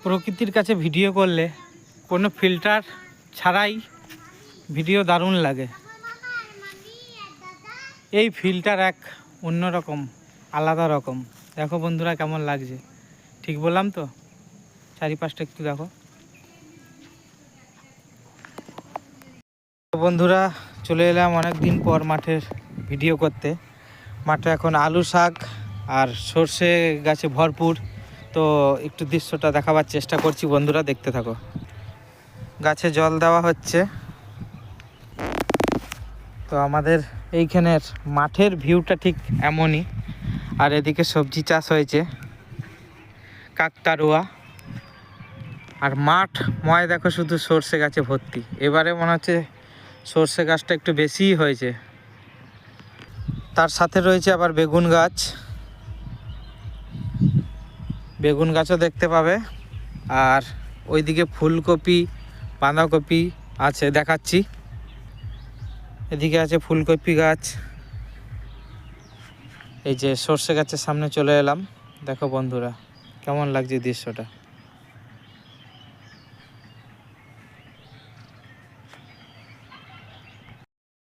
প্রকৃতির কাছে ভিডিও করলে কোনো ফিল্টার ছাড়াই ভিডিও দারুণ লাগে। এই ফিল্টার এক অন্যরকম, আলাদা রকম। দেখো বন্ধুরা কেমন লাগছে, ঠিক বললাম তো? চারিপাশটা একটু দেখো। বন্ধুরা চলে এলাম অনেক দিন পর মাঠের ভিডিও করতে। মাঠে এখন আলু শাক আর সর্ষে গাছে ভরপুর। তো একটু দৃশ্যটা দেখাবার চেষ্টা করছি, বন্ধুরা দেখতে থাকো। গাছে জল দেওয়া হচ্ছে। তো আমাদের এইখানের মাঠের ভিউটা ঠিক এমনই। আর এদিকে সবজি চাষ হয়েছে, কাকতারুয়া। আর মাঠ ময় দেখো শুধু সর্ষে গাছে ভর্তি। এবারে মনে হচ্ছে সর্ষে গাছটা একটু বেশিই হয়েছে। তার সাথে রয়েছে আবার বেগুন গাছ, বেগুন গাছও দেখতে পাবে। আর ওইদিকে ফুলকপি, বাঁধাকপি আছে, দেখাচ্ছি। এদিকে আছে ফুলকপি গাছ। এই যে সর্ষে গাছের সামনে চলে এলাম। দেখো বন্ধুরা কেমন লাগছে দৃশ্যটা।